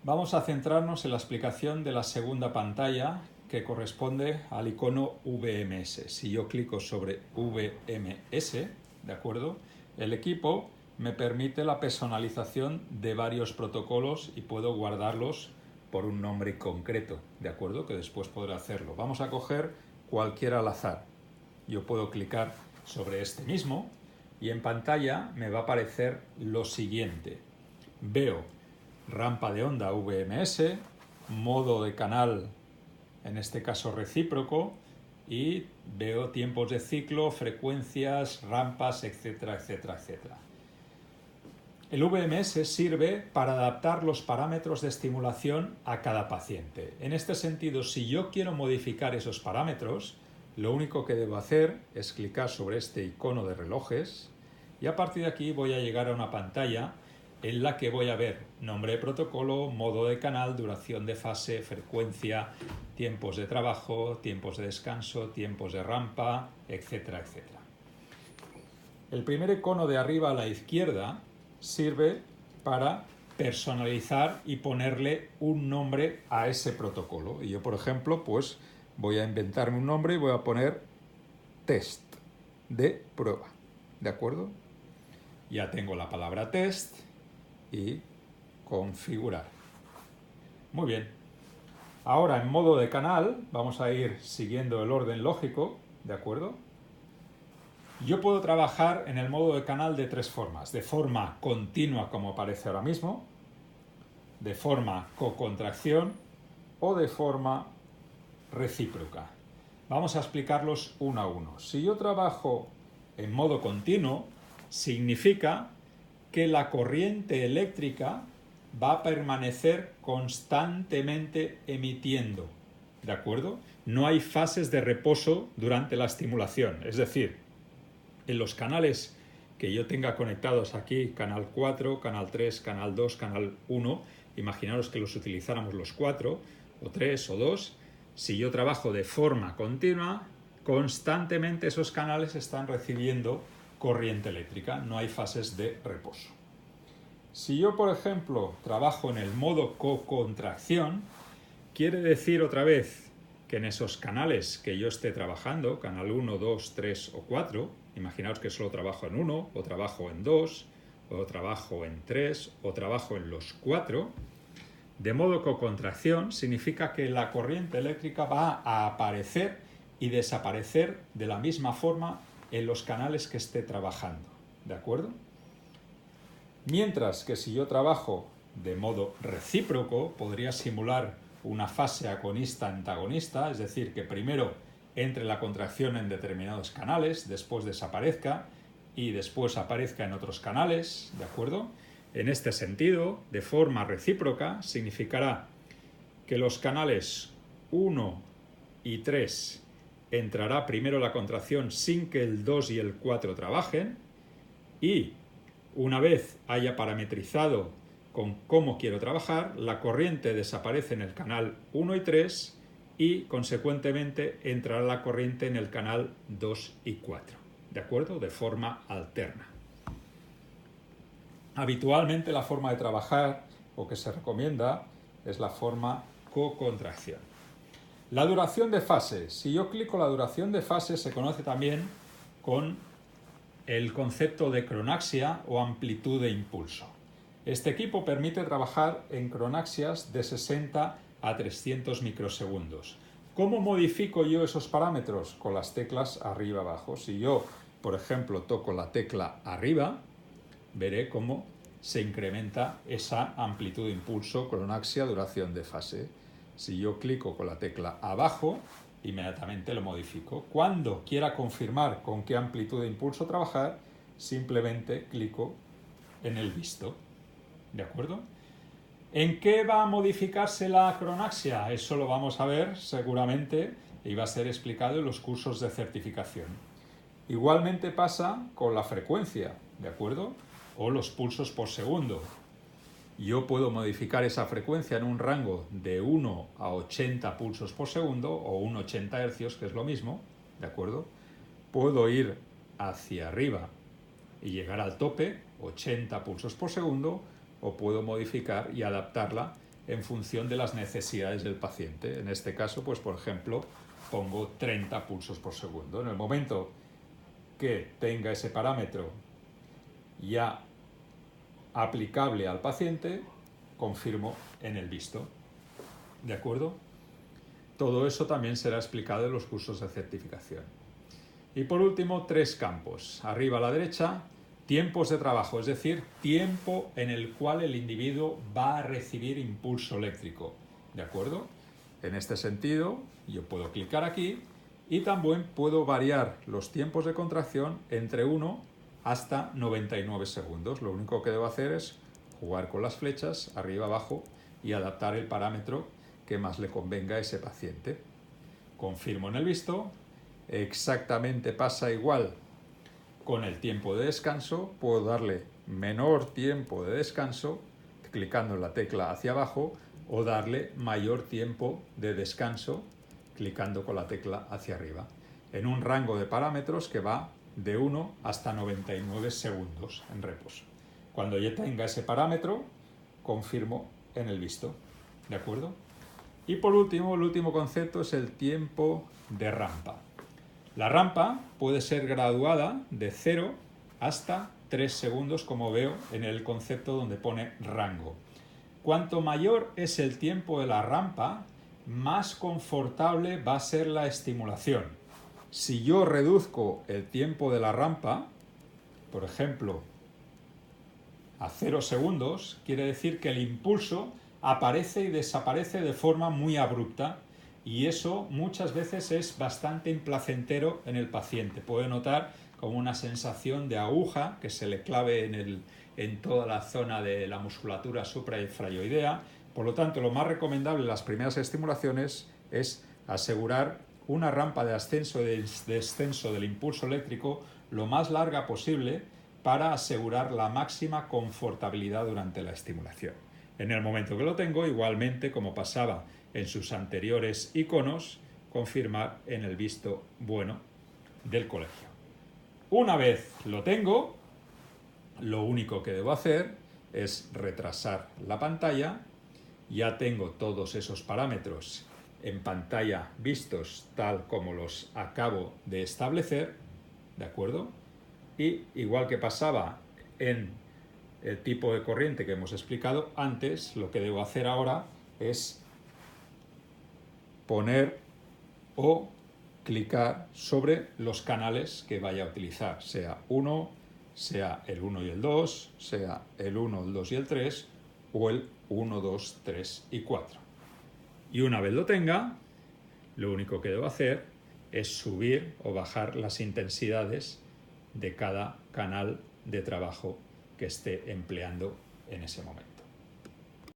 Vamos a centrarnos en la explicación de la segunda pantalla que corresponde al icono VMS. Si yo clico sobre VMS, ¿de acuerdo? El equipo me permite la personalización de varios protocolos y puedo guardarlos por un nombre concreto, ¿de acuerdo? Que después podré hacerlo. Vamos a coger cualquiera al azar. Yo puedo clicar sobre este mismo y en pantalla me va a aparecer lo siguiente. Veo rampa de onda VMS, modo de canal, en este caso recíproco, y veo tiempos de ciclo, frecuencias, rampas, etcétera, etcétera, etcétera. El VMS sirve para adaptar los parámetros de estimulación a cada paciente. En este sentido, si yo quiero modificar esos parámetros, lo único que debo hacer es clicar sobre este icono de relojes y a partir de aquí voy a llegar a una pantalla en la que voy a ver nombre de protocolo, modo de canal, duración de fase, frecuencia, tiempos de trabajo, tiempos de descanso, tiempos de rampa, etcétera, etcétera. El primer icono de arriba a la izquierda sirve para personalizar y ponerle un nombre a ese protocolo. Y yo, por ejemplo, pues voy a inventarme un nombre y voy a poner test de prueba. ¿De acuerdo? Ya tengo la palabra test y configurar. Muy bien. Ahora en modo de canal vamos a ir siguiendo el orden lógico, ¿de acuerdo? Yo puedo trabajar en el modo de canal de tres formas. De forma continua, como aparece ahora mismo, de forma cocontracción o de forma recíproca. Vamos a explicarlos uno a uno. Si yo trabajo en modo continuo, significa que la corriente eléctrica va a permanecer constantemente emitiendo, ¿de acuerdo? No hay fases de reposo durante la estimulación, es decir, en los canales que yo tenga conectados aquí, canal 4, canal 3, canal 2, canal 1, imaginaros que los utilizáramos los 4, o 3, o 2, si yo trabajo de forma continua, constantemente esos canales están recibiendo corriente eléctrica, no hay fases de reposo. Si yo, por ejemplo, trabajo en el modo cocontracción, quiere decir otra vez que en esos canales que yo esté trabajando, canal 1, 2, 3 o 4, imaginaos que solo trabajo en 1, o trabajo en 2, o trabajo en 3, o trabajo en los 4, de modo cocontracción significa que la corriente eléctrica va a aparecer y desaparecer de la misma forma en los canales que esté trabajando, ¿de acuerdo? Mientras que si yo trabajo de modo recíproco, podría simular una fase agonista-antagonista, es decir, que primero entre la contracción en determinados canales, después desaparezca y después aparezca en otros canales, ¿de acuerdo? En este sentido, de forma recíproca, significará que los canales 1 y 3 entrará primero la contracción sin que el 2 y el 4 trabajen y una vez haya parametrizado con cómo quiero trabajar, la corriente desaparece en el canal 1 y 3 y, consecuentemente, entrará la corriente en el canal 2 y 4, ¿de acuerdo? De forma alterna. Habitualmente la forma de trabajar, o que se recomienda, es la forma cocontracción. La duración de fase. Si yo clico la duración de fase, se conoce también con el concepto de cronaxia o amplitud de impulso. Este equipo permite trabajar en cronaxias de 60 a 300 microsegundos. ¿Cómo modifico yo esos parámetros? Con las teclas arriba abajo. Si yo, por ejemplo, toco la tecla arriba, veré cómo se incrementa esa amplitud de impulso, cronaxia, duración de fase. Si yo clico con la tecla abajo, inmediatamente lo modifico. Cuando quiera confirmar con qué amplitud de impulso trabajar, simplemente clico en el visto. ¿De acuerdo? ¿En qué va a modificarse la cronaxia? Eso lo vamos a ver seguramente y va a ser explicado en los cursos de certificación. Igualmente pasa con la frecuencia, ¿de acuerdo? O los pulsos por segundo. Yo puedo modificar esa frecuencia en un rango de 1 a 80 pulsos por segundo o un 80 Hz, que es lo mismo, ¿de acuerdo? Puedo ir hacia arriba y llegar al tope, 80 pulsos por segundo, o puedo modificar y adaptarla en función de las necesidades del paciente. En este caso, pues por ejemplo, pongo 30 pulsos por segundo. En el momento que tenga ese parámetro ya aplicable al paciente, confirmo en el visto. ¿De acuerdo? Todo eso también será explicado en los cursos de certificación. Y por último, 3 campos. Arriba a la derecha, tiempos de trabajo, es decir, tiempo en el cual el individuo va a recibir impulso eléctrico. ¿De acuerdo? En este sentido, yo puedo clicar aquí y también puedo variar los tiempos de contracción entre 1 hasta 99 segundos. Lo único que debo hacer es jugar con las flechas arriba abajo y adaptar el parámetro que más le convenga a ese paciente. Confirmo en el visto. Exactamente pasa igual con el tiempo de descanso. Puedo darle menor tiempo de descanso clicando en la tecla hacia abajo o darle mayor tiempo de descanso clicando con la tecla hacia arriba, en un rango de parámetros que va de 1 hasta 99 segundos en reposo. Cuando ya tenga ese parámetro, confirmo en el visto. ¿De acuerdo? Y por último, el último concepto es el tiempo de rampa. La rampa puede ser graduada de 0 hasta 3 segundos, como veo en el concepto donde pone rango. Cuanto mayor es el tiempo de la rampa, más confortable va a ser la estimulación. Si yo reduzco el tiempo de la rampa, por ejemplo, a 0 segundos, quiere decir que el impulso aparece y desaparece de forma muy abrupta y eso muchas veces es bastante implacentero en el paciente. Puede notar como una sensación de aguja que se le clave en toda la zona de la musculatura suprainfrayoidea. Por lo tanto, lo más recomendable en las primeras estimulaciones es asegurar una rampa de ascenso y de descenso del impulso eléctrico lo más larga posible para asegurar la máxima confortabilidad durante la estimulación. En el momento que lo tengo, igualmente, como pasaba en sus anteriores iconos, confirmar en el visto bueno del colegio. Una vez lo tengo, lo único que debo hacer es retrasar la pantalla. Ya tengo todos esos parámetros en pantalla vistos tal como los acabo de establecer, ¿de acuerdo? Y igual que pasaba en el tipo de corriente que hemos explicado antes, lo que debo hacer ahora es poner o clicar sobre los canales que vaya a utilizar, sea uno, sea el 1 y el 2, sea el 1, el 2 y el 3 o el 1, 2, 3 y 4. Y una vez lo tenga, lo único que debo hacer es subir o bajar las intensidades de cada canal de trabajo que esté empleando en ese momento.